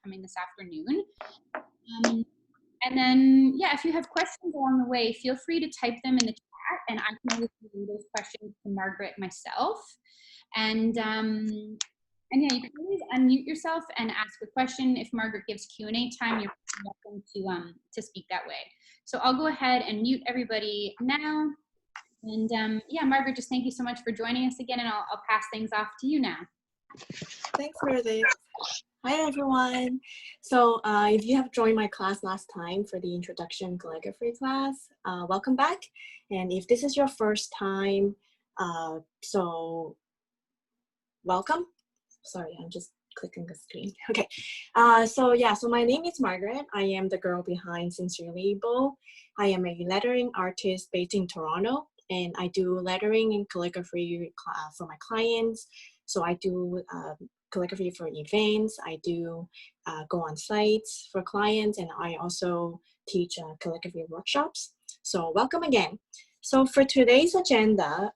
coming this afternoon. And then, yeah, if you have questions along the way, feel free to type them in the chat, and I can always read those questions to Margaret myself. And yeah, you can always unmute yourself and ask a question. If Margaret gives Q&A time, you're welcome to speak that way. So I'll go ahead and mute everybody now. And yeah, Margaret, just thank you so much for joining us again, and I'll pass things off to you now. Thanks, Meredith. Hi, everyone. So if you have joined my class last time for the Introduction Calligraphy class, welcome back. And if this is your first time, so welcome. Sorry, I'm just clicking the screen. Okay, so my name is Margaret. I am the girl behind Sincerely Able. I am a lettering artist based in Toronto, and I do lettering and calligraphy for my clients. So I do calligraphy for events. I do go on sites for clients, and I also teach calligraphy workshops. So welcome again. So for today's agenda,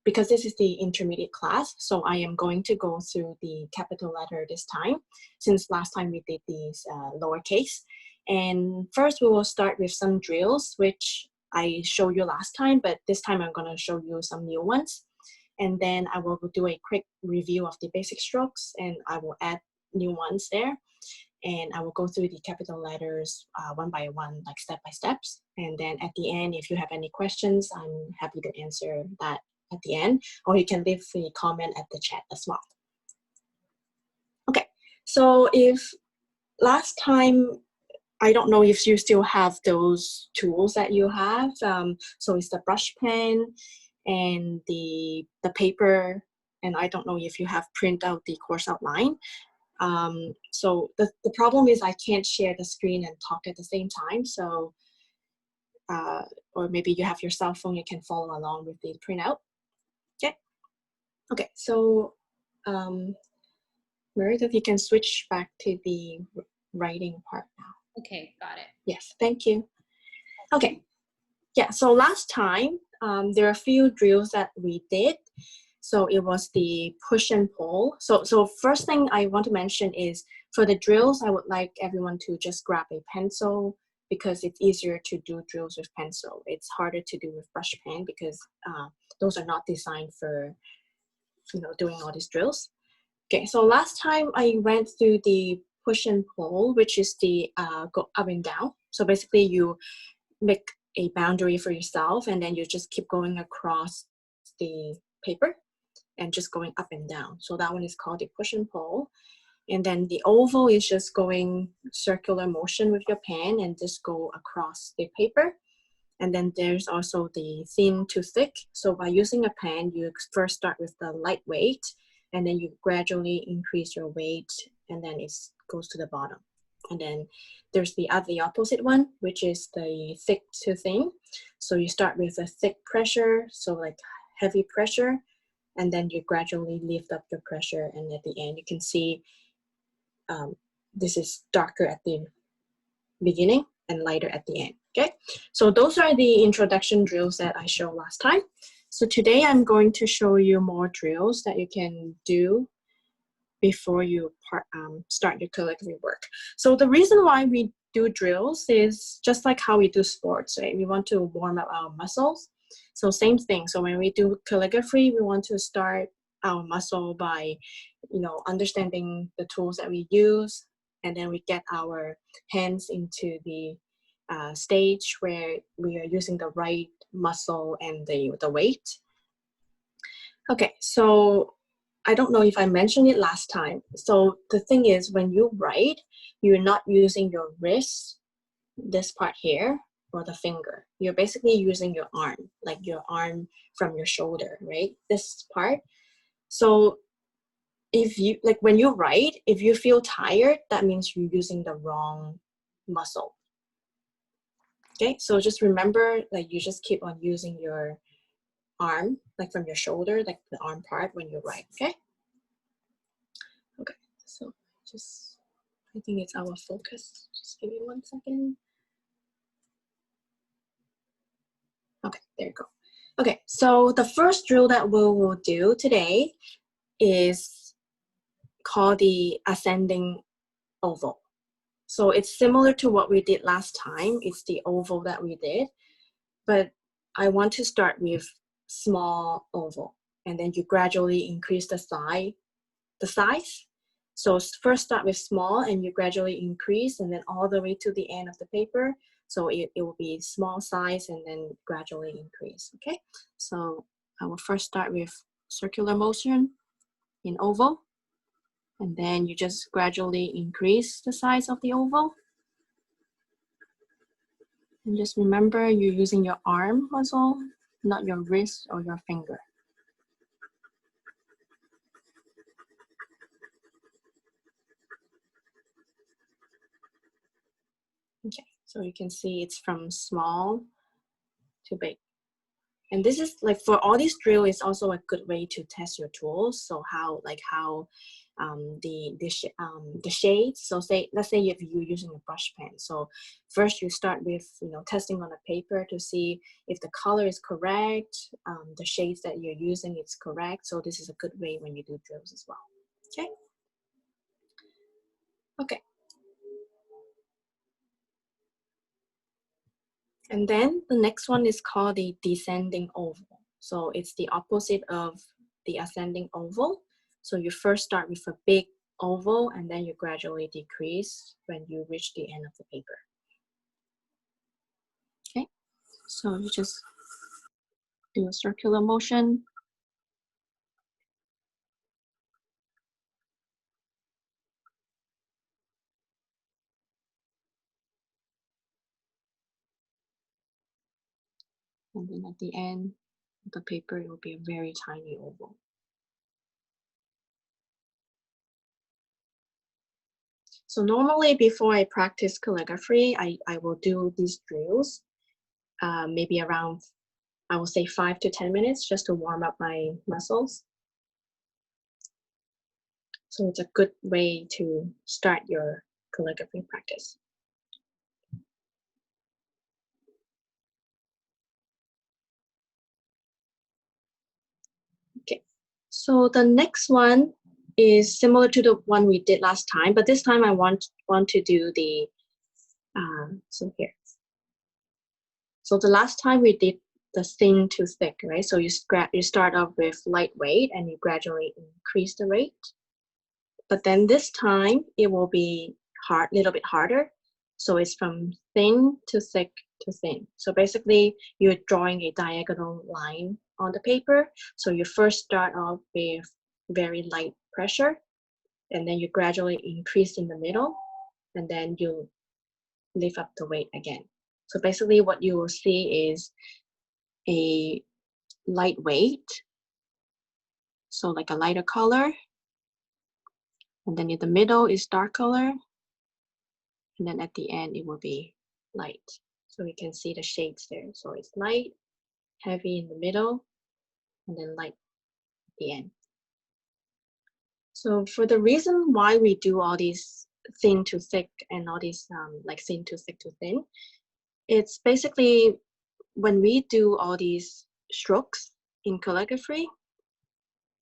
because this is the intermediate class, so I am going to go through the capital letter this time, since last time we did these lowercase. And first we will start with some drills, which I showed you last time, but this time I'm going to show you some new ones. And then I will do a quick review of the basic strokes, and I will add new ones there. And I will go through the capital letters one by one, like step by steps. And then at the end, if you have any questions, I'm happy to answer that at the end, or you can leave a comment at the chat as well. Okay, so if last time, I don't know if you still have those tools that you have. So it's the brush pen and the paper, and I don't know if you have print out the course outline. So the problem is I can't share the screen and talk at the same time. So, or maybe you have your cell phone, you can follow along with the printout. Okay, so Meredith, you can switch back to the writing part now. Okay, got it. Yes, thank you. Okay, yeah, so last time, there are a few drills that we did. So it was the push and pull. So first thing I want to mention is for the drills, I would like everyone to just grab a pencil, because it's easier to do drills with pencil. It's harder to do with brush pen because those are not designed for doing all these drills. Okay, so last time I went through the push and pull, which is the go up and down. So basically you make a boundary for yourself, and then you just keep going across the paper and just going up and down. So that one is called the push and pull. And then the oval is just going circular motion with your pen and just go across the paper. And then there's also the thin to thick. So by using a pen, you first start with the lightweight, and then you gradually increase your weight, and then it goes to the bottom. And then there's the opposite one, which is the thick to thin. So you start with a thick pressure, so like heavy pressure, and then you gradually lift up your pressure. And at the end, you can see this is darker at the beginning and lighter at the end. Okay, so those are the introduction drills that I showed last time. So today I'm going to show you more drills that you can do before you start your calligraphy work. So the reason why we do drills is just like how we do sports, right? We want to warm up our muscles. So same thing. So when we do calligraphy, we want to start our muscle by, understanding the tools that we use, and then we get our hands into the stage where we are using the right muscle and the weight. Okay, so I don't know if I mentioned it last time. So the thing is, when you write, you're not using your wrist, this part here, or the finger. You're basically using your arm, like your arm from your shoulder, right? This part. So if you, when you write, if you feel tired, that means you're using the wrong muscle. Okay, so just remember, you just keep on using your arm, from your shoulder, the arm part when you write, okay? Okay, so I think it's our focus. Just give me 1 second. Okay, there you go. Okay, so the first drill that we will do today is called the ascending oval. So it's similar to what we did last time. It's the oval that we did, but I want to start with small oval, and then you gradually increase the size. So first start with small and you gradually increase, and then all the way to the end of the paper. So it will be small size and then gradually increase, okay? So I will first start with circular motion in oval, and then you just gradually increase the size of the oval. And just remember, you're using your arm muscle, not your wrist or your finger. Okay, so you can see it's from small to big. And this is like, for all these drills, it's also a good way to test your tools. So how the shades. So let's say if you're using a brush pen. So first you start with testing on a paper to see if the color is correct, the shades that you're using is correct. So this is a good way when you do drills as well. Okay. Okay. And then the next one is called the descending oval. So it's the opposite of the ascending oval. So you first start with a big oval and then you gradually decrease when you reach the end of the paper. Okay, so you just do a circular motion. And then at the end of the paper, it will be a very tiny oval. So normally before I practice calligraphy, I will do these drills, maybe around, I will say 5 to 10 minutes just to warm up my muscles. So it's a good way to start your calligraphy practice. Okay, so the next one is similar to the one we did last time, but this time I want to do the, so here. So the last time we did the thin to thick, right? So you start off with lightweight and you gradually increase the rate. But then this time it will be little bit harder. So it's from thin to thick to thin. So basically you're drawing a diagonal line on the paper. So you first start off with very light pressure, and then you gradually increase in the middle, and then you lift up the weight again. So basically what you will see is a lightweight, so like a lighter color, and then in the middle is dark color, and then at the end it will be light. So you can see the shades there. So it's light, heavy in the middle, and then light at the end. So for the reason why we do all these thin to thick and all these like thin to thick to thin, it's basically when we do all these strokes in calligraphy,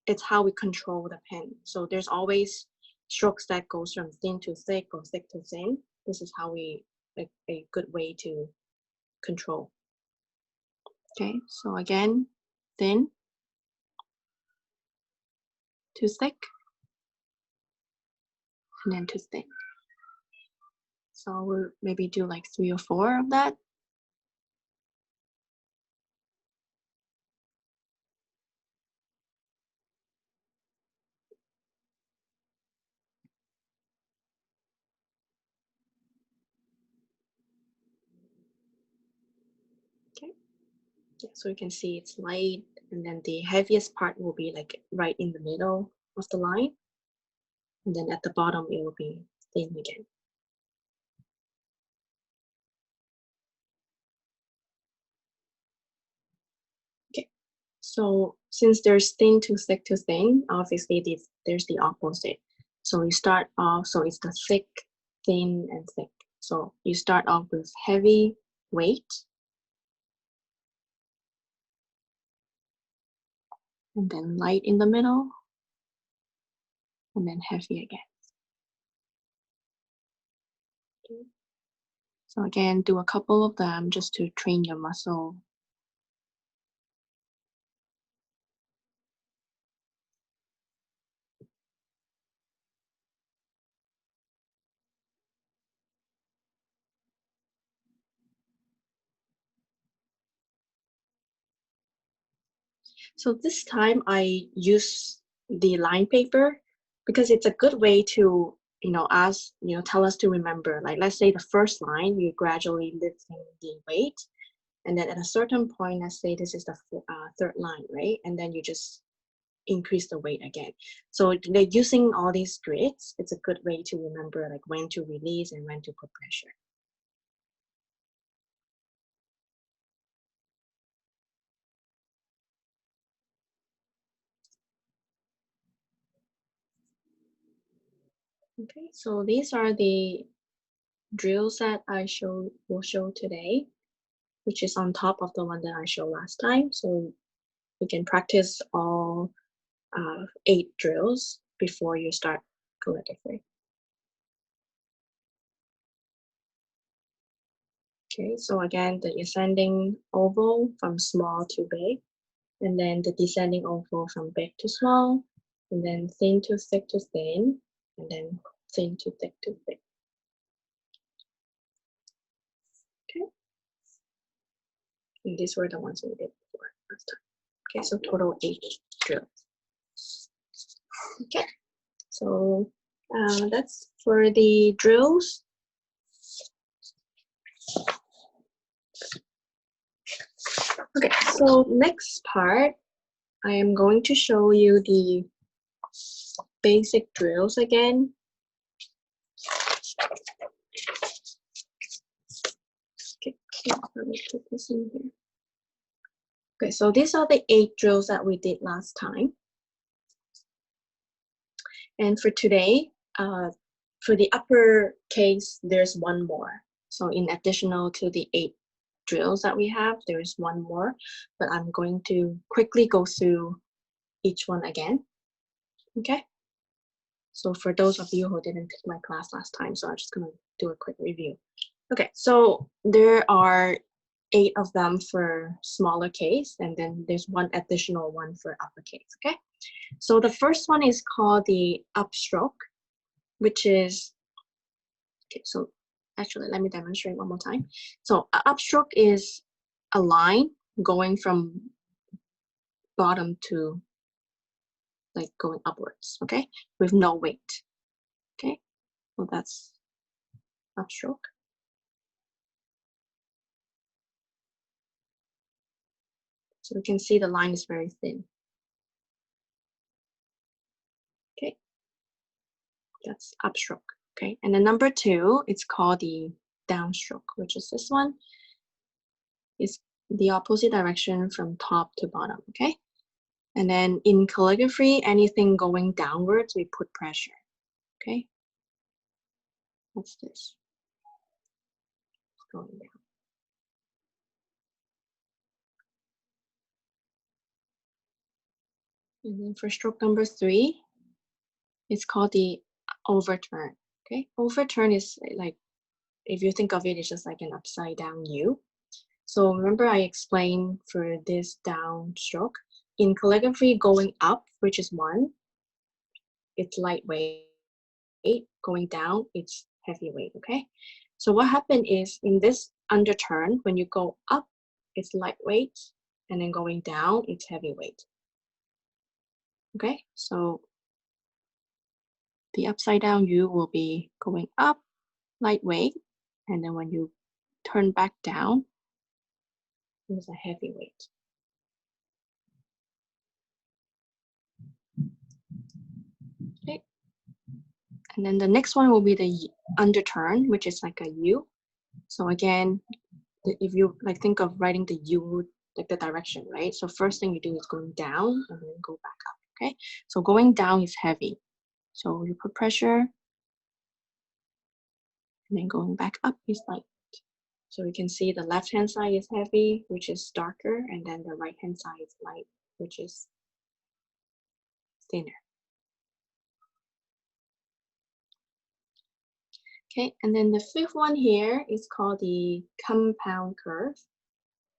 it's how we control the pen. So there's always strokes that goes from thin to thick or thick to thin. This is how we, like, a good way to control. Okay, so again, thin to thick, and then to thin. So we'll maybe do like 3 or 4 of that. Okay, yeah, so you can see it's light, and then the heaviest part will be like right in the middle of the line, and then at the bottom it will be thin again. Okay, so since there's thin to thick to thin, obviously there's the opposite. So you start off, so it's the thick, thin, and thick. So you start off with heavy weight, and then light in the middle, and then heavy again. Okay. So again, do a couple of them just to train your muscle. So this time I use the line paper because it's a good way to, tell us to remember. Like, let's say the first line, you gradually lifting the weight. And then at a certain point, let's say this is the third line, right? And then you just increase the weight again. So they're using all these grids. It's a good way to remember like when to release and when to put pressure. Okay, so these are the drills that I will show today, which is on top of the one that I showed last time. So you can practice all 8 drills before you start calligraphy. Okay, so again, the ascending oval from small to big, and then the descending oval from big to small, and then thin to thick to thin, and then thin to thick to thick. Okay, and these were the ones we did before last time. Okay, so total 8 drills. Okay, so that's for the drills. Okay, so next part, I am going to show you the basic drills again. Okay, let me put this in here. Okay, so these are the 8 drills that we did last time. And for today, for the upper case, there's one more. So in additional to the 8 drills that we have, there is one more, but I'm going to quickly go through each one again. Okay. So for those of you who didn't take my class last time, so I'm just gonna do a quick review. Okay, so there are 8 of them for smaller case, and then there's one additional one for uppercase. Okay, so the first one is called the upstroke, which is, okay, so actually let me demonstrate one more time. So upstroke is a line going from bottom to like going upwards, okay, with no weight. Okay, so that's upstroke. So you can see the line is very thin. Okay, that's upstroke. Okay, and then number 2, it's called the downstroke, which is this one. It's the opposite direction from top to bottom. Okay, and then in calligraphy, anything going downwards, we put pressure. Okay, what's this? It's going down. And then for stroke number 3, it's called the overturn. Okay, overturn is like, if you think of it, it's just like an upside down U. So remember I explained for this downstroke, in calligraphy going up, which is 1, it's lightweight. Going down, it's heavyweight, okay? So what happened is in this underturn, when you go up, it's lightweight, and then going down, it's heavyweight. Okay, so the upside down U will be going up, lightweight, and then when you turn back down, it's a heavyweight. Okay, and then the next one will be the underturn, which is like a U. So again, if you like think of writing the U, like the direction, right? So first thing you do is going down and then go back up, okay? So going down is heavy. So you put pressure, and then going back up is light. So you can see the left-hand side is heavy, which is darker, and then the right-hand side is light, which is thinner. Okay, and then the fifth one here is called the compound curve.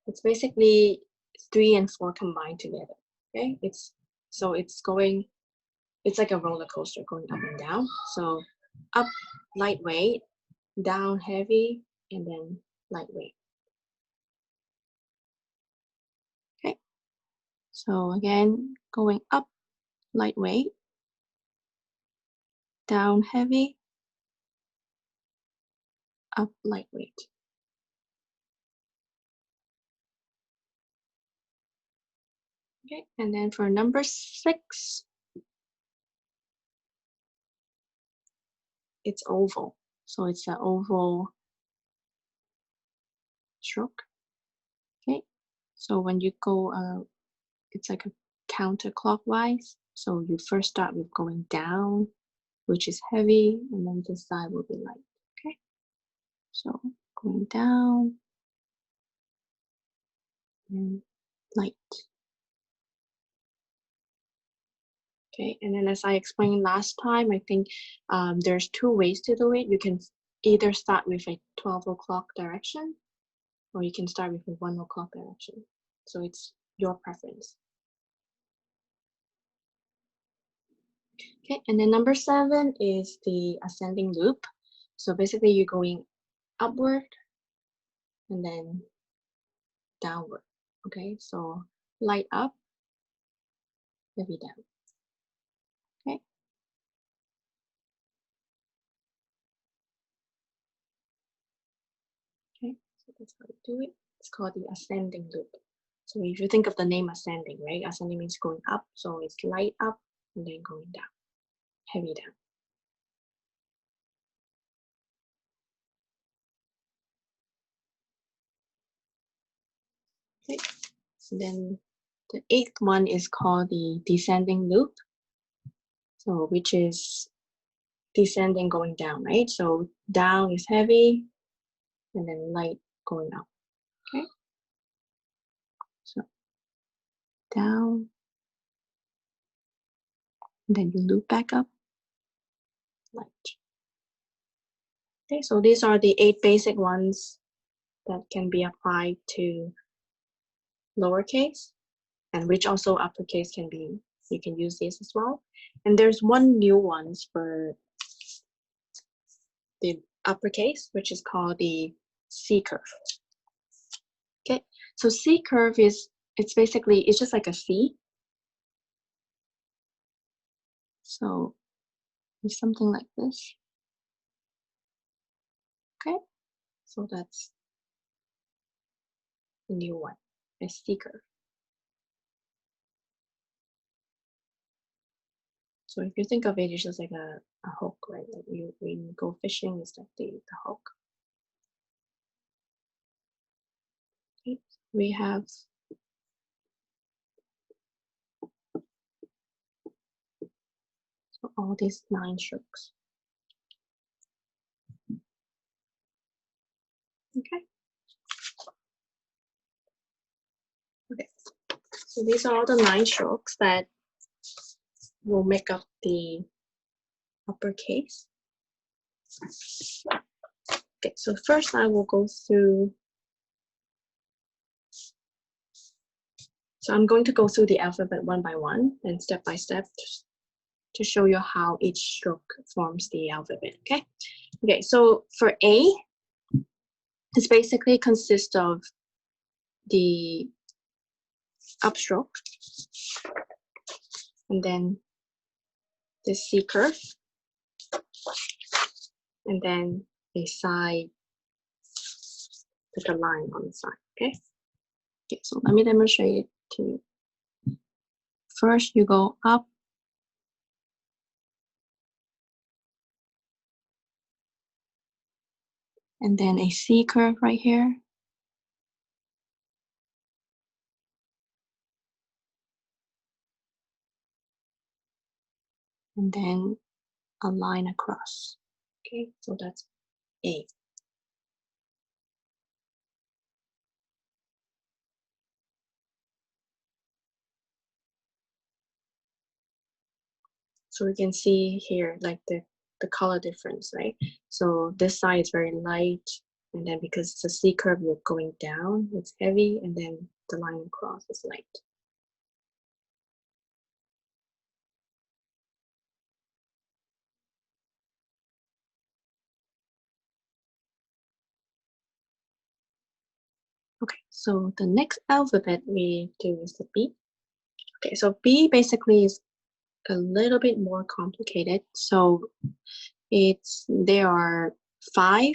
It's basically 3 and 4 combined together. Okay, it's like a roller coaster going up and down. So up, lightweight, down, heavy, and then lightweight. Okay, so again, going up, lightweight, down, heavy, up, lightweight. Okay, and then for number 6, it's oval. So it's an oval stroke. Okay, so when you go, it's like a counterclockwise. So you first start with going down, which is heavy, and then this side will be light. Okay, so going down and light. Okay, and then as I explained last time, I think there's 2 ways to do it. You can either start with a 12 o'clock direction, or you can start with a 1 o'clock direction. So it's your preference. Okay, and then number 7 is the ascending loop. So basically you're going upward and then downward. Okay, so light up, heavy down. Okay. Okay, so that's how we do it. It's called the ascending loop. So if you think of the name ascending, right? Ascending means going up. So it's light up and then going down, heavy down. Okay, so then the 8th one is called the descending loop. So which is descending going down, right? So down is heavy and then light going up. Okay, so down, and then you loop back up, light. Okay, so these are the 8 basic ones that can be applied to lowercase, and which also uppercase can be, you can use this as well. And there's one new ones for the uppercase, which is called the C curve. Okay, so C curve is, it's basically, it's just like a C. So it's something like this. Okay, so that's the new one, a C curve. So if you think of it, it's just like a hook, right? Like when you go fishing, it's like the hook. Okay, we have so all these 9 strokes. Okay. Okay. So these are all the 9 strokes that will make up the uppercase. Okay, so first I will go through. So I'm going to go through the alphabet one by one and step by step to show you how each stroke forms the alphabet. Okay. Okay. So for A, this basically consists of the upstroke and then this C curve and then a side, like a line on the side. Okay. Okay. So let me demonstrate it to you. First, you go up, and then a C curve right here. And then a line across. Okay, so that's A. So we can see here, like the color difference, right? So this side is very light, and then because it's a C curve, you're going down, it's heavy, and then the line across is light. Okay, so the next alphabet we do is the B. Okay, so B basically is a little bit more complicated. So there are 5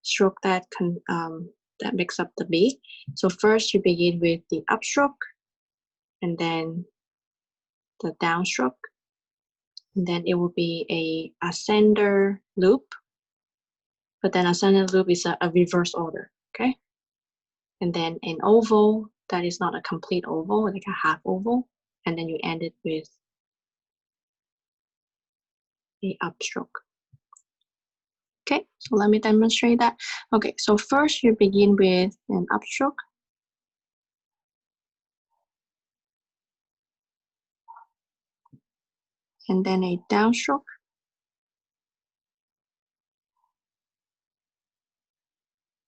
stroke that makes up the B. So first you begin with the upstroke, and then the downstroke, and then it will be a ascender loop, but then ascender loop is a reverse order, okay? And then an oval that is not a complete oval, like a half oval, and then you end it with the upstroke. Okay, so let me demonstrate that. Okay, so first you begin with an upstroke. And then a downstroke.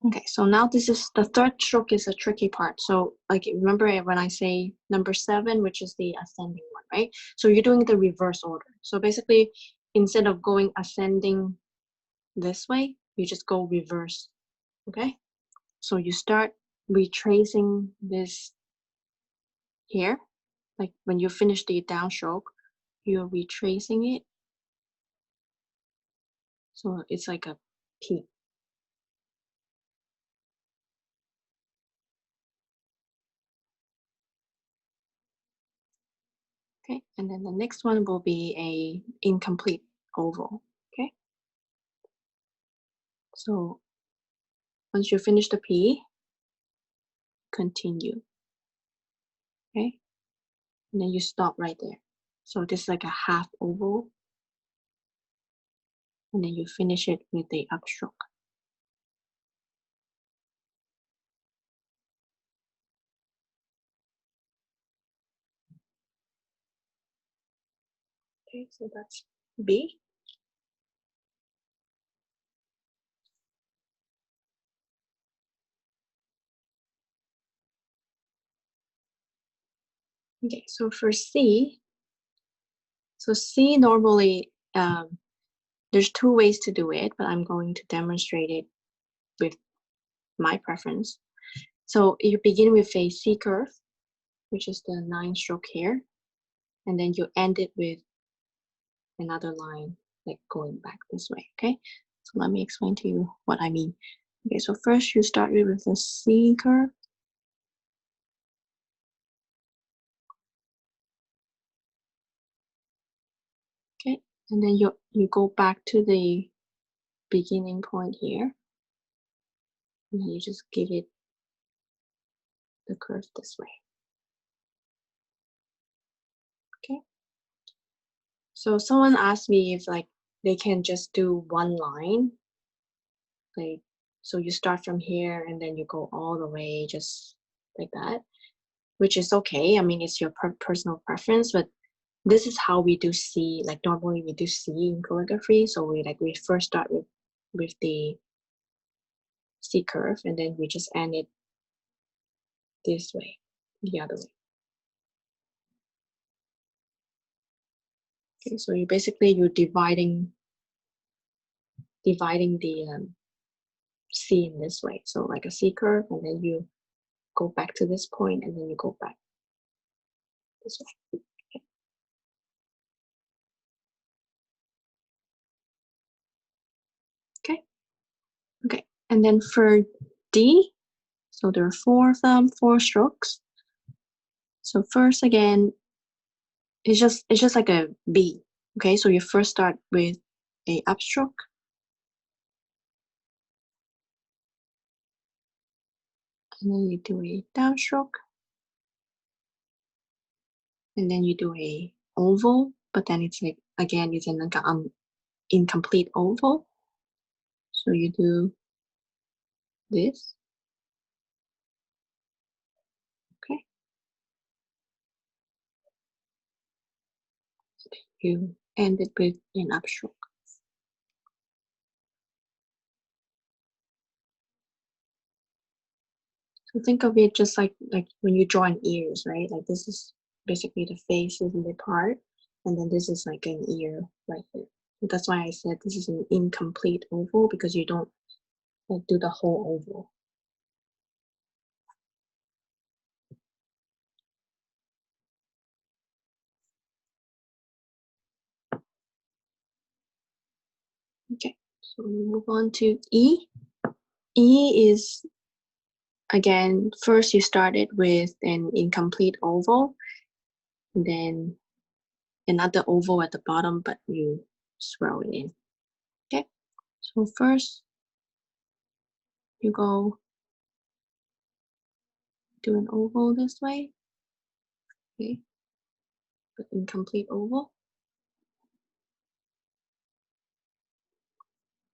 Okay, so now this is the third stroke is a tricky part. So like remember when I say number 7, which is the ascending one, right? So you're doing the reverse order. So basically, instead of going ascending this way, you just go reverse, okay? So you start retracing this here. Like when you finish the downstroke, you're retracing it. So it's like a P. Okay, and then the next one will be a incomplete oval, okay? So once you finish the P, continue, okay? And then you stop right there. So this is like a half oval, and then you finish it with the upstroke. Okay, so that's B. Okay, so for C, so C normally, there's 2 ways to do it, but I'm going to demonstrate it with my preference. So you begin with a C curve, which is the 9 stroke here, and then you end it with another line, like going back this way, okay? So let me explain to you what I mean. Okay, so first you start with the C curve. Okay, and then you go back to the beginning point here, and then you just give it the curve this way. Okay. So someone asked me if like they can just do one line, like so you start from here and then you go all the way just like that, which is okay. I mean, it's your personal preference, but this is how we do C. Like normally we do C in calligraphy. So we first start with the C curve, and then we just end it this way, the other way. Okay, so you're dividing the C in this way. So like a C curve, and then you go back to this point, and then you go back this way. Okay. Okay. And then for D, so there are 4 of them, 4 strokes. So first again, it's just like a B. Okay, so you first start with a upstroke. And then you do a downstroke. And then you do a oval, but then it's like, again, it's an incomplete oval. So you do this. Okay. You end it with an upstroke. So think of it just like when you draw an ears, right? Like this is basically the face is in the part, and then this is like an ear right here. So that's why I said this is an incomplete oval, because you don't like do the whole oval. Okay, so we move on to E. E is, again, first you started with an incomplete oval, and then another oval at the bottom, but you swirl it in. Okay, so first you go do an oval this way. Okay, but incomplete oval.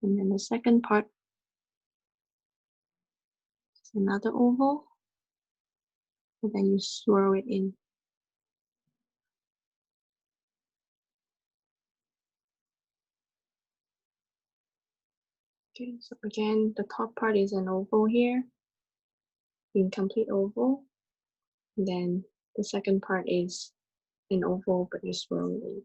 And then the second part is another oval, and then you swirl it in. Okay, so again, the top part is an oval here, incomplete oval. And then the second part is an oval, but you swirl it in.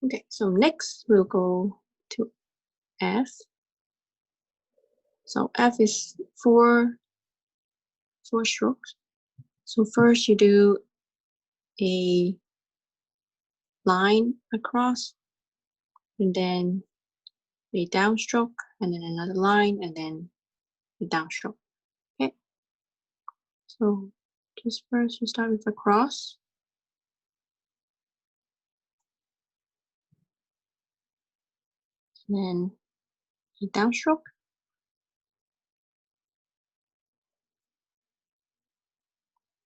Okay, so next we'll go to F. So F is four strokes. So first you do a line across, and then a downstroke, and then another line, and then a downstroke. Okay, so just first you start with a cross, and then a downstroke,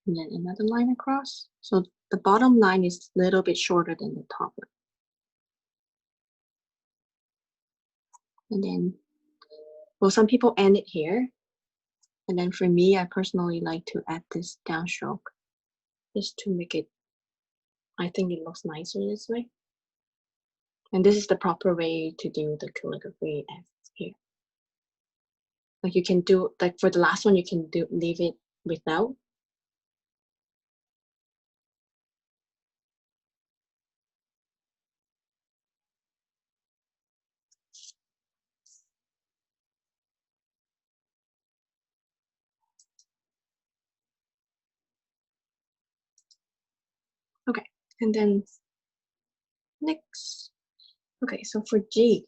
and then another line across. So the bottom line is a little bit shorter than the top one. And then, well, some people end it here. And then for me, I personally like to add this downstroke just to make it, I think it looks nicer this way. And this is the proper way to do the calligraphy F here. Like you can do, like for the last one, you can leave it without. Okay, and then next. Okay, so for G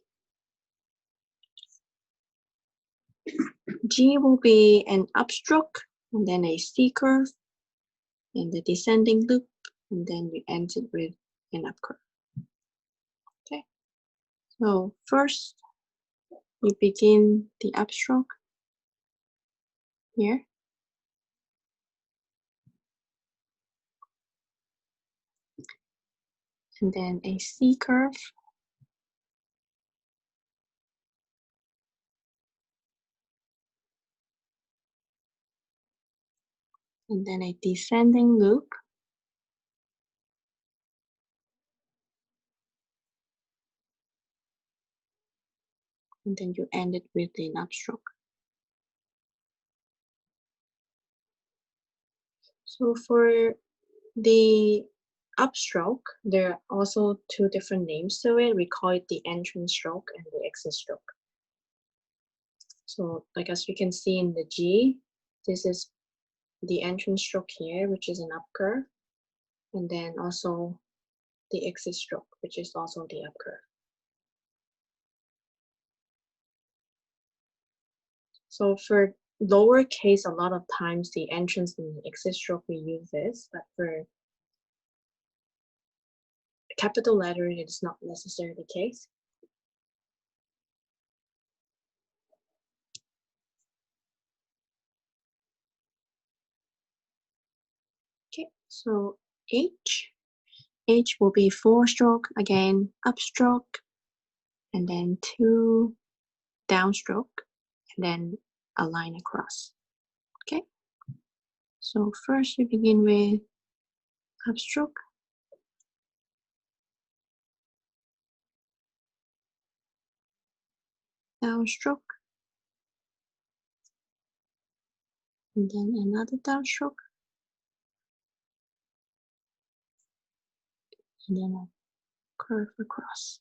will be an upstroke, and then a C curve, and the descending loop, and then you end it with an up curve. Okay, so first you begin the upstroke here. And then a C curve. And then a descending loop. And then you end it with an upstroke. So for the upstroke, there are also two different names to it. We call it the entrance stroke and the exit stroke. So like as you can see in the G, this is the entrance stroke here, which is an up curve. And then also the exit stroke, which is also the up curve. So for lowercase, a lot of times the entrance and the exit stroke we use this, but for capital letter, it's not necessarily the case. Okay, so H will be 4 stroke, again upstroke, and then 2 downstroke, and then a line across. Okay, so first you begin with upstroke, downstroke, and then another downstroke, and then a curve across.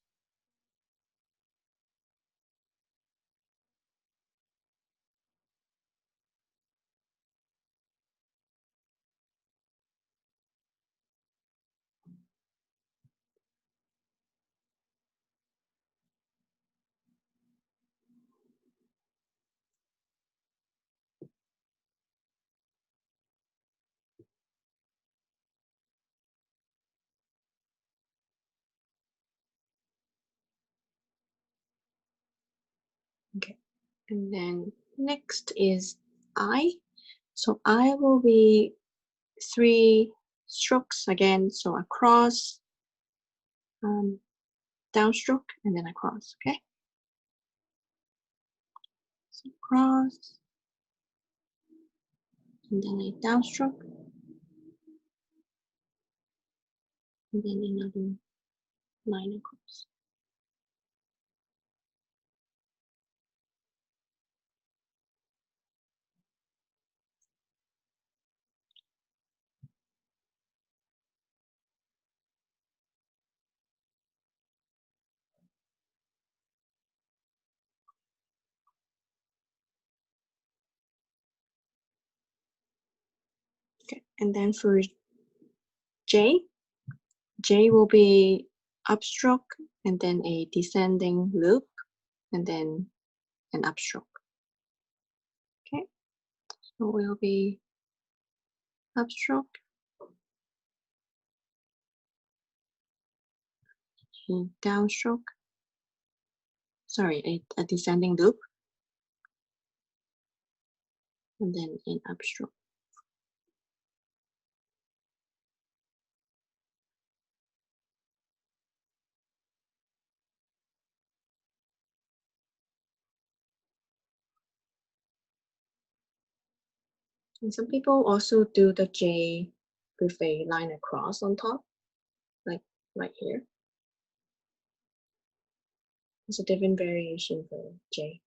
Okay, and then next is I. So I will be 3 strokes again, so across, downstroke, and then across. Okay, so across, and then a downstroke, and then another line across. Okay, and then for J will be upstroke, and then a descending loop, and then an upstroke. Okay, so will be upstroke, a downstroke, sorry, a descending loop, and then an upstroke. And some people also do the J with a line across on top, like right here. It's a different variation for J.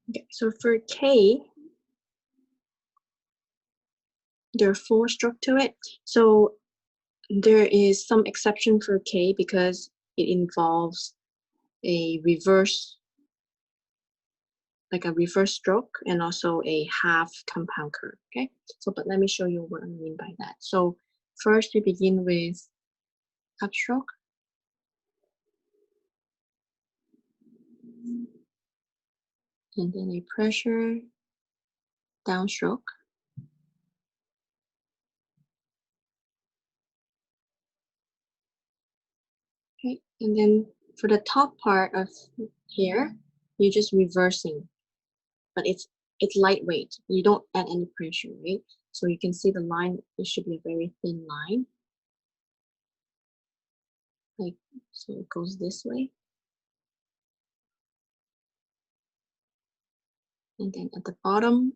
Okay, so for K, there are 4 strokes to it. So there is some exception for K because it involves a reverse, like a reverse stroke, and also a half compound curve. Okay, so but let me show you what I mean by that. So first we begin with upstroke, and then a pressure downstroke, okay, and then for the top part of here, you're just reversing, but it's lightweight. You don't add any pressure, right? So you can see the line, it should be a very thin line. Like, so it goes this way. And then at the bottom,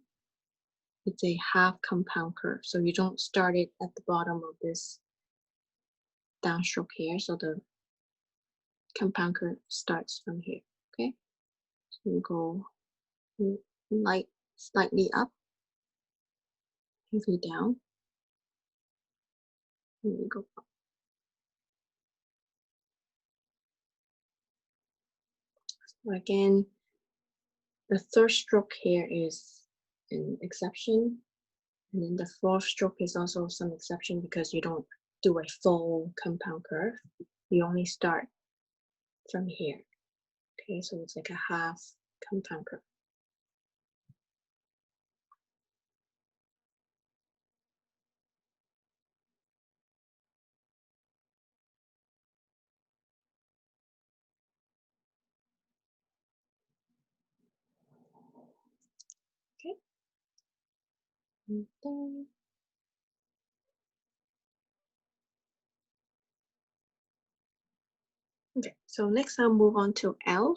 it's a half compound curve. So you don't start it at the bottom of this downstroke here. So the compound curve starts from here, okay? So you go slightly up, heavily down, and we go up. So again, the third stroke here is an exception. And then the fourth stroke is also some exception because you don't do a full compound curve. You only start from here. Okay, so it's like a half compound curve. Okay, so next I'll move on to L.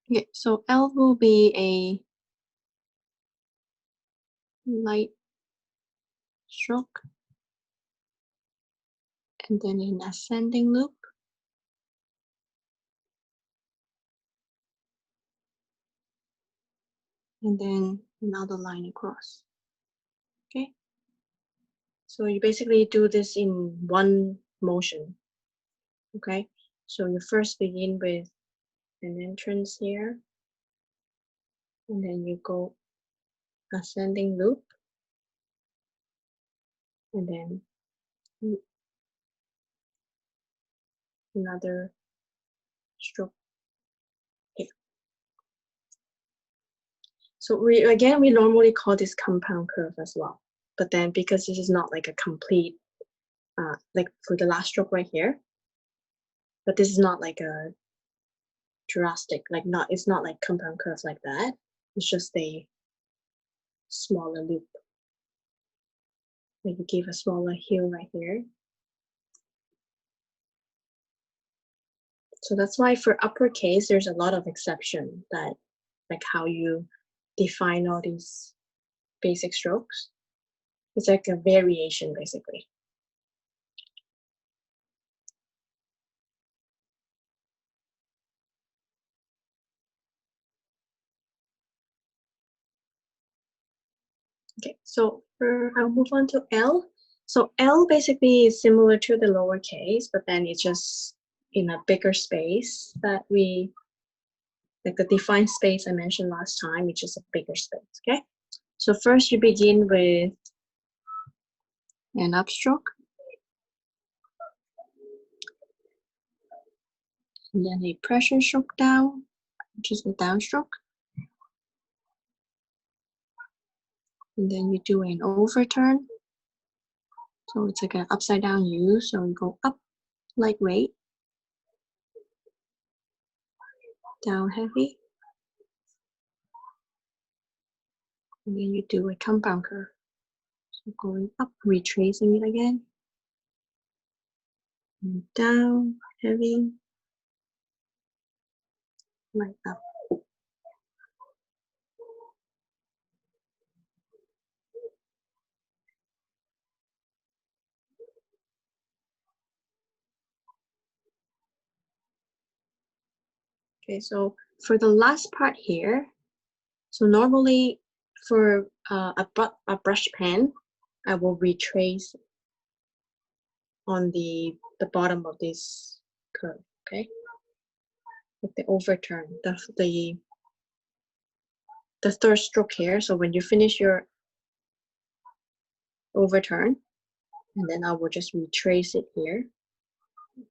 Okay, so L will be a light stroke and then an ascending loop. And then another line across. Okay, so you basically do this in one motion. Okay, so you first begin with an entrance here, and then you go ascending loop, and then another stroke here. So we normally call this compound curve as well, but then because this is not like a complete, like for the last stroke right here, but this is not like a drastic, like it's not like compound curve like that. It's just a smaller loop. Like you give a smaller heel right here. So that's why for uppercase, there's a lot of exception that, like how you define all these basic strokes. It's like a variation basically. Okay, so I'll move on to L. So L basically is similar to the lowercase, but then it's just in a bigger space that we, like the defined space I mentioned last time, it's just a bigger space, okay? So first you begin with an upstroke, and then a pressure stroke down, which is the downstroke. And then you do an overturn. So it's like an upside down U, so you go up lightweight, down heavy, and then you do a compound curve. So going up, retracing it again, and down, heavy, light up. Okay, so for the last part here, so normally for a brush pen, I will retrace on the bottom of this curve, okay? With the overturn, the third stroke here. So when you finish your overturn, and then I will just retrace it here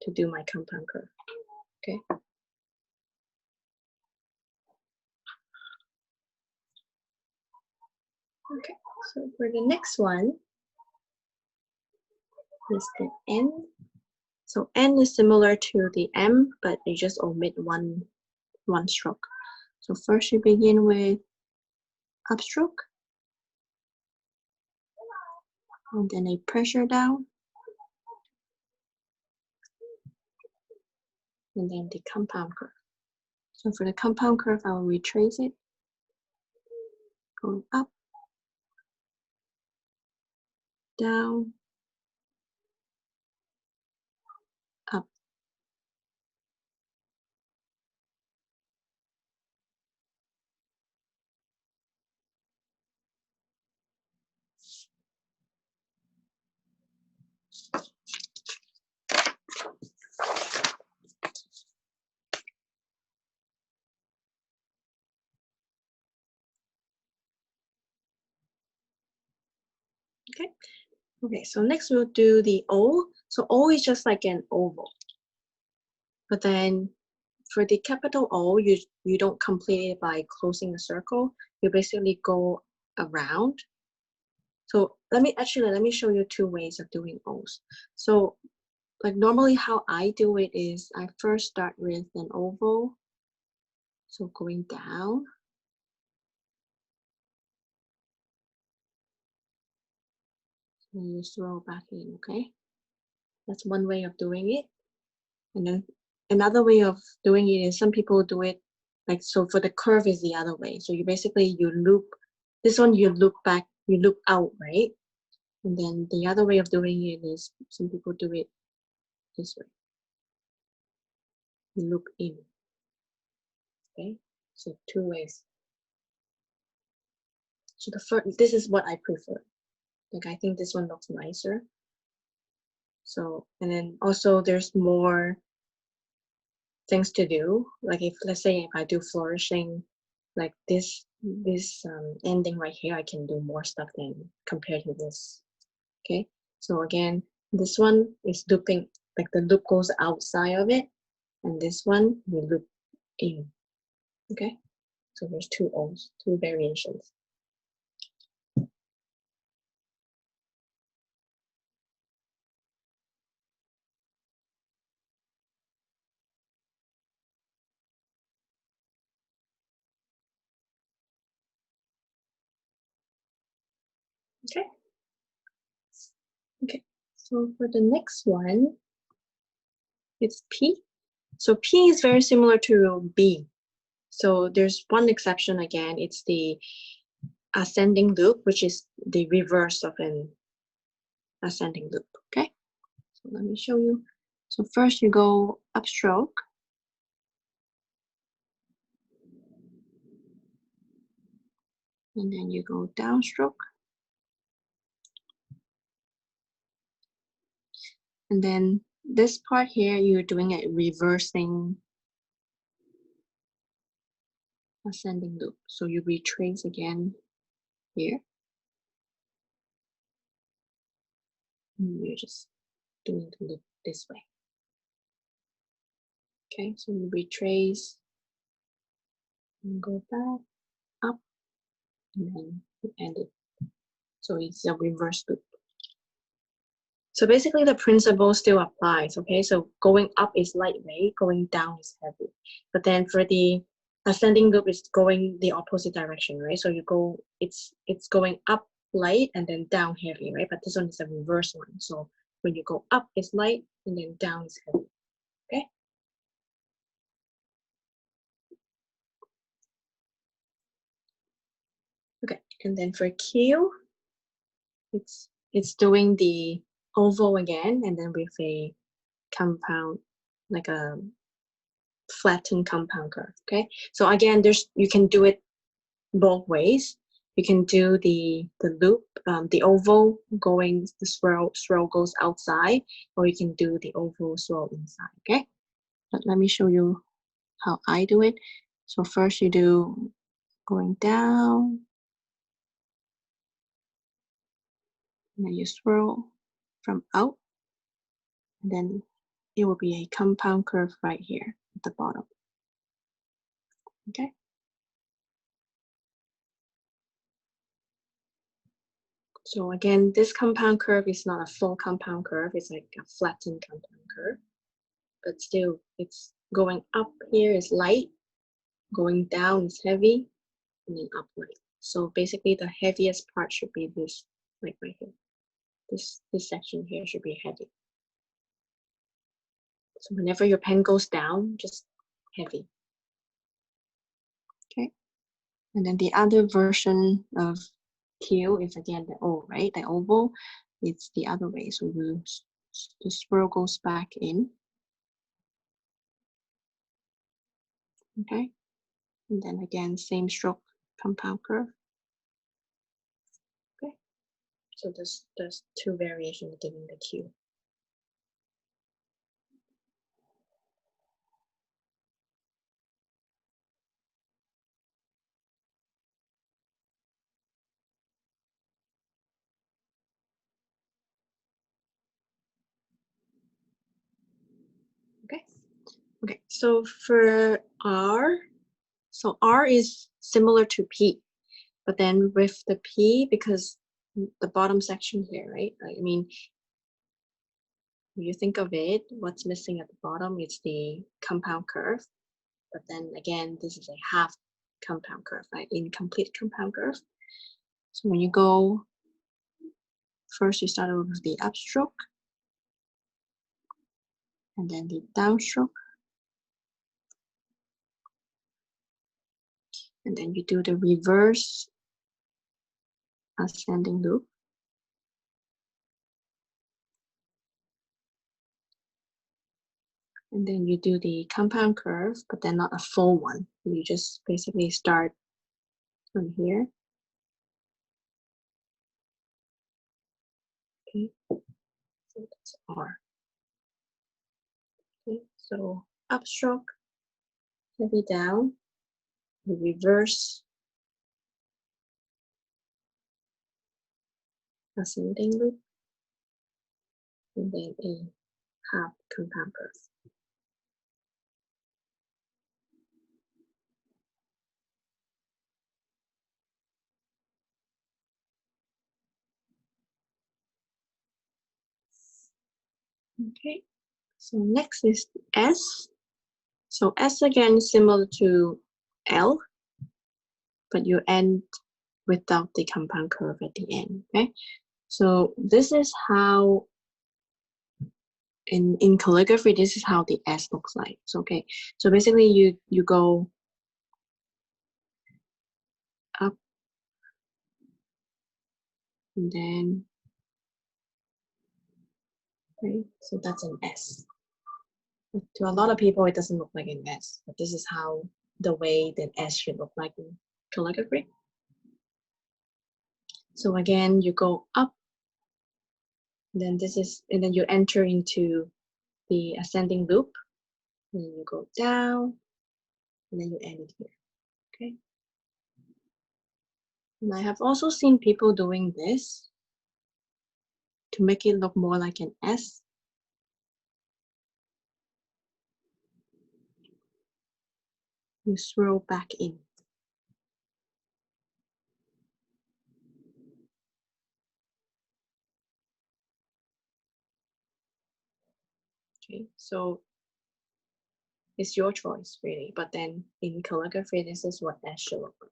to do my compound curve, okay? Okay, so for the next one is the N. So N is similar to the M, but they just omit one stroke. So first you begin with upstroke, and then a pressure down, and then the compound curve. So for the compound curve, I will retrace it, going up, down, up. Okay. Okay, so next we'll do the O. So O is just like an oval. But then for the capital O, you don't complete it by closing the circle. You basically go around. So let me show you two ways of doing O's. So like normally how I do it is I first start with an oval. So going down, And you swirl back in, okay? That's one way of doing it. And then another way of doing it is some people do it like, so for the curve is the other way. So you basically, you loop, this one you loop back, you loop out, right? And then the other way of doing it is some people do it this way. You loop in, okay? So two ways. So the first, this is what I prefer. Like, I think this one looks nicer. So, and then also there's more things to do. Like if, let's say if I do flourishing, like this ending right here, I can do more stuff than compared to this. Okay, so again, this one is looping, like the loop goes outside of it, and this one you loop in. Okay, so there's two O's, two variations. Okay. Okay, so for the next one, it's P. So P is very similar to B. So there's one exception again, it's the ascending loop, which is the reverse of an ascending loop, okay? So let me show you. So first you go upstroke. And then you go downstroke. And then this part here, you're doing a reversing ascending loop. So you retrace again here. And you're just doing the loop this way. Okay, so you retrace and go back, up, and then you end it. So it's a reverse loop. So basically the principle still applies, okay? So going up is lightweight, going down is heavy. But then for the ascending loop, it's going the opposite direction, right? So you go, it's going up light and then down heavy, right? But this one is a reverse one. So when you go up, it's light and then down is heavy, okay? Okay, and then for Q, it's doing the oval again, and then with a compound, like a flattened compound curve, okay? So again, you can do it both ways. You can do the loop, the oval going, the swirl goes outside, or you can do the oval swirl inside, okay? But let me show you how I do it. So first you do going down, and then you swirl from out, and then it will be a compound curve right here at the bottom, okay? So again, this compound curve is not a full compound curve, it's like a flattened compound curve, but still it's going up here is light, going down is heavy, and then up light. So basically the heaviest part should be this, like right here. This section here should be heavy. So whenever your pen goes down, just heavy. Okay. And then the other version of Q is again the O, right? The oval, it's the other way. So the swirl goes back in. Okay. And then again, same stroke, compound curve. Okay. So there's two variations giving the Q. Okay. Okay, so for R, so R is similar to P, but then with the P, because the bottom section here, right? I mean, if you think of it, what's missing at the bottom is the compound curve. But then again, this is a half compound curve, right? Incomplete compound curve. So when you go first you start with the upstroke, and then the downstroke, and then you do the reverse ascending loop. And then you do the compound curve, but then not a full one. You just basically start from here. Okay, so that's R. Okay, so upstroke, heavy down, the reverse ascending loop, and then a half compound curve. Okay, so next is S. So S again, similar to L, but you end without the compound curve at the end. Okay, so this is how in calligraphy, this is how the S looks like. So, okay, so basically you go up and then, okay, so that's an S. To a lot of people, it doesn't look like an S, but this is how the way that S should look like in calligraphy. So again, you go up, and then this is, and then you enter into the ascending loop, and then you go down, and then you end it here. Okay. And I have also seen people doing this to make it look more like an S. You swirl back in. Okay, so it's your choice really, but then in calligraphy, this is what S should look like.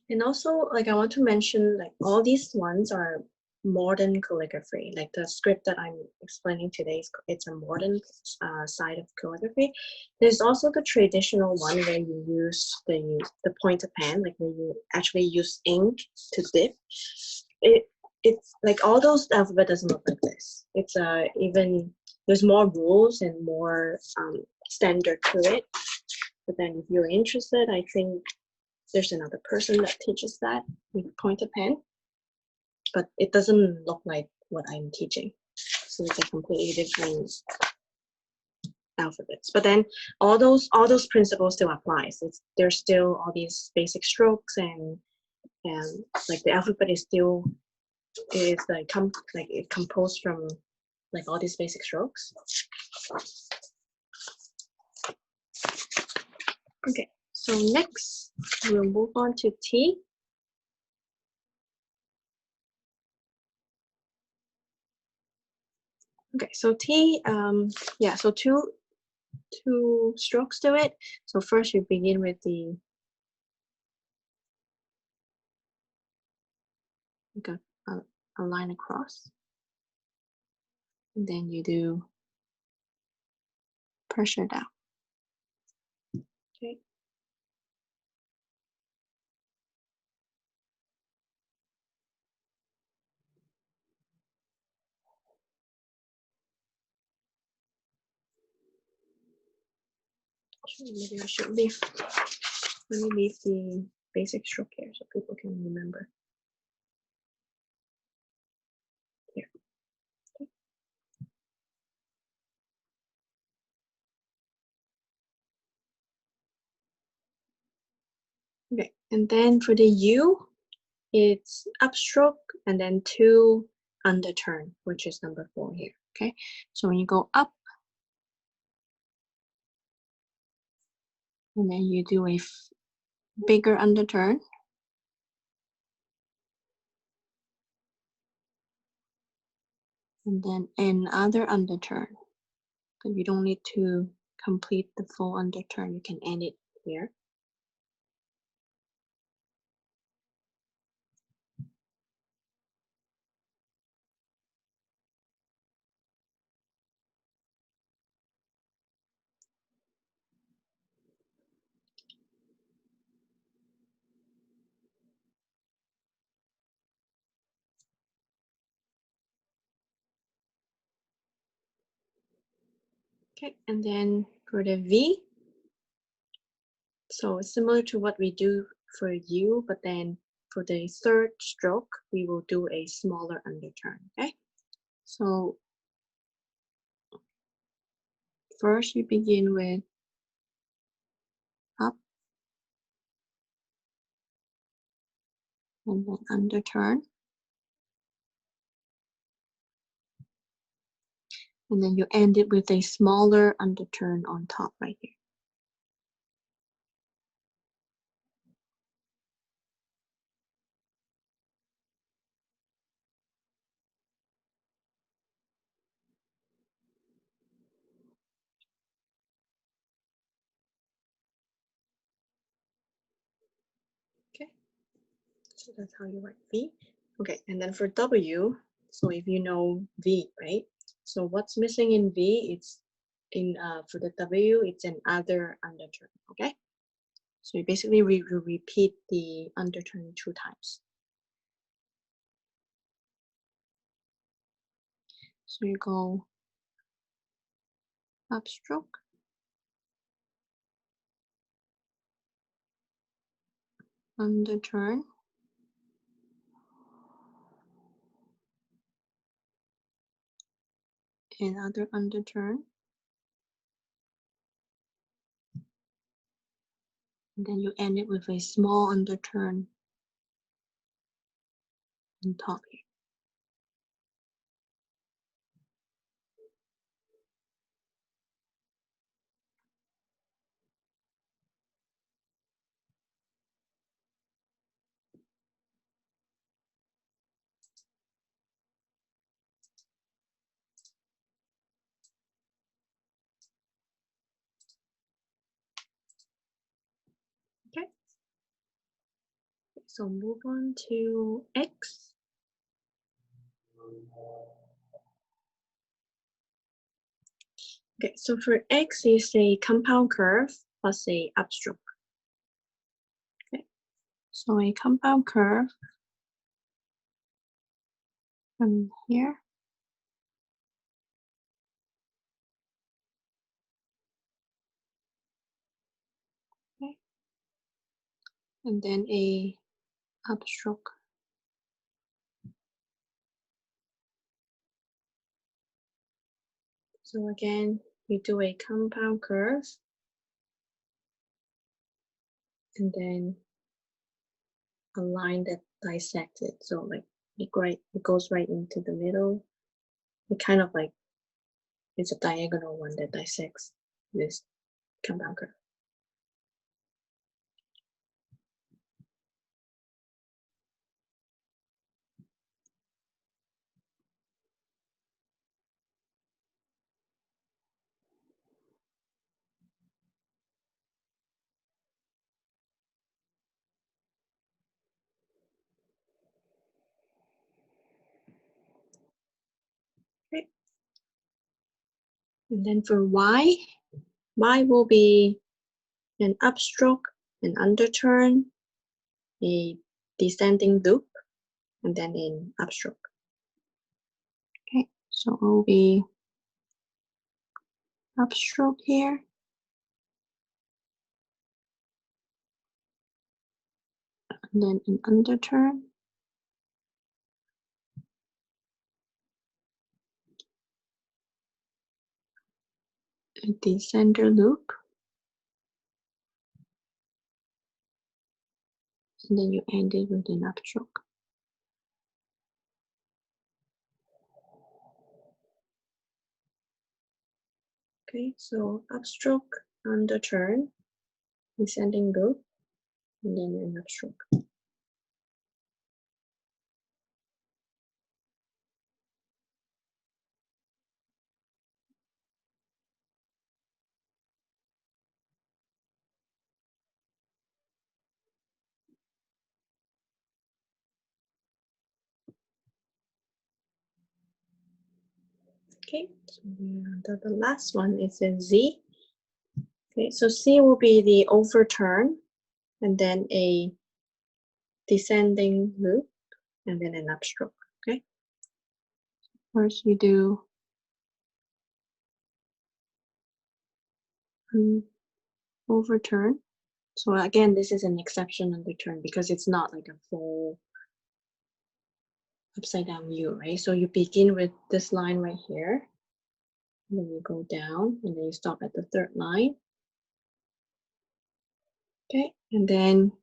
And also, like, I want to mention, like, all these ones are modern calligraphy. Like the script that I'm explaining today, it's a modern side of calligraphy. There's also the traditional one where you use the pointer pen, like where you actually use ink to dip. It's like all those alphabet doesn't look like this. It's even there's more rules and more standard to it. But then if you're interested, I think there's another person that teaches that with pointer pen, but it doesn't look like what I'm teaching. So it's a completely different alphabets. But then all those principles still apply. So there's still all these basic strokes and like the alphabet is still it composed from like all these basic strokes. Okay, so next we'll move on to T. Okay, so T, yeah, so two strokes to it. So first you begin with the a line across, and then you do pressure down. Okay. Maybe I should leave. Let me leave the basic stroke here so people can remember. Here. Okay, and then for the U, it's upstroke and then 2 underturn, which is number 4 here. Okay, so when you go up, and then you do a bigger underturn, and then another underturn. But you don't need to complete the full underturn. You can end it here. Okay, and then for the V, so similar to what we do for U, but then for the third stroke, we will do a smaller underturn, okay? So first you begin with up and then underturn. And then you end it with a smaller underturn on top right here. Okay, so that's how you write V. Okay, and then for W, so if you know V, right? So what's missing in V, it's in for the W, it's an other underturn, okay? So you basically repeat the underturn 2 times. So you go upstroke, underturn, another underturn, and then you end it with a small underturn on top here. Okay. So move on to X. Okay, so for X is a compound curve plus a upstroke. Okay, so a compound curve from here. Okay, and then a upstroke. So again, we do a compound curve and then a line that dissects it. So like it goes right into the middle. It kind of like it's a diagonal one that dissects this compound curve. Okay. And then for Y will be an upstroke, an underturn, a descending loop, and then an upstroke. Okay, so it will be upstroke here, and then an underturn, a descender loop, and then you end it with an upstroke. Okay, so upstroke, underturn, descending loop, and then an upstroke. Okay, so the last one is a Z. Okay, so C will be the overturn, and then a descending loop, and then an upstroke. Okay. First, you do an overturn. So again, this is an exception underturn because it's not like a full upside down U, right? So you begin with this line right here, and then you go down, and then you stop at the third line. Okay, and then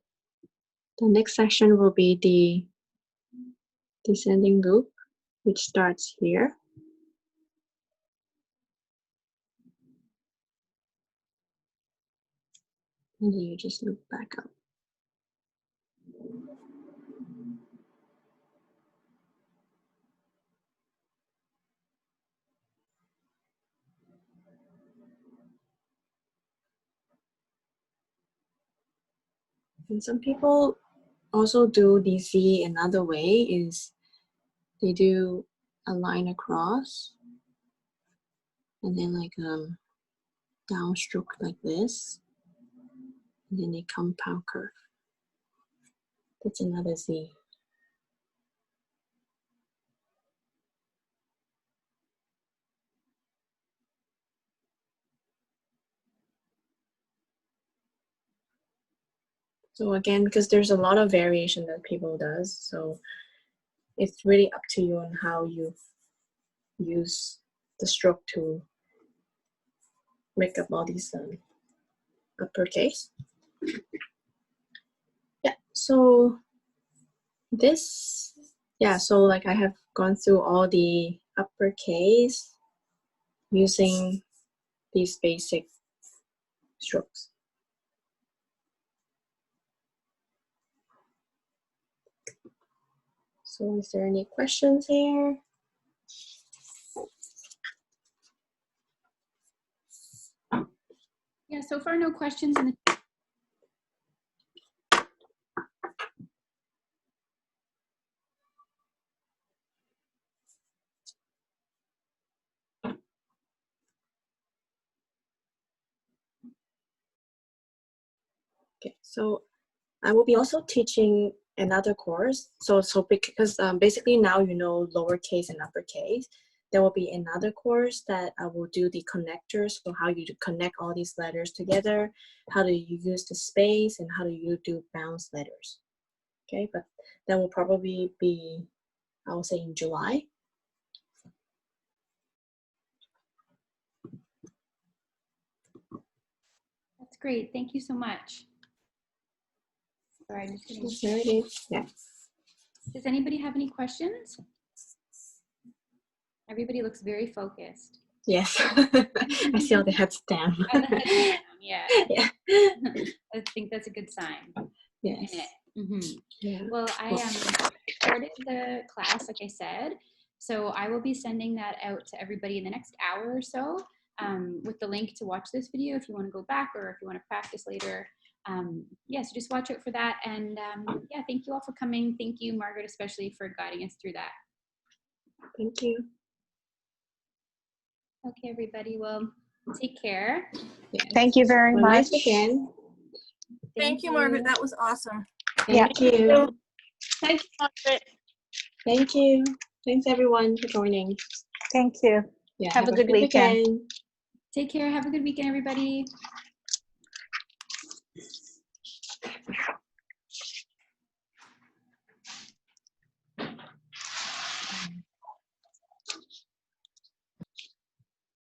the next section will be the descending loop, which starts here. And then you just loop back up. And some people also do the Z another way, is they do a line across and then like downstroke like this, and then a compound curve. That's another Z. So again, because there's a lot of variation that people does, so it's really up to you on how you use the stroke to make up all these uppercase. Yeah, so this, yeah, so like I have gone through all the uppercase using these basic strokes. So is there any questions here? Yeah, so far no questions in the Okay, so I will be also teaching another course. So because basically now you know lowercase and uppercase, there will be another course that I will do the connectors, so how you connect all these letters together, how do you use the space, and how do you do bounce letters. Okay, but that will probably be, I will say, in July. That's great. Thank you so much. Sorry, I'm just kidding. There it is. Yeah. Does anybody have any questions? Everybody looks very focused. Yes. I see all the heads down. Oh, the heads down. Yeah. Yeah. I think that's a good sign. Yes. Yeah. Well, I started the class, like I said, so I will be sending that out to everybody in the next hour or so, with the link to watch this video if you want to go back or if you want to practice later. Yeah, so just watch out for that. And yeah, thank you all for coming. Thank you, Margaret, especially for guiding us through that. Thank you. Okay, everybody. Well, take care. Yes. Thank you very much. Nice weekend. Thank you, Margaret. That was awesome. Thank you. Thank you, Margaret. Thank you. Thanks everyone for joining. Thank you. Yeah, have a good weekend. Take care. Have a good weekend, everybody.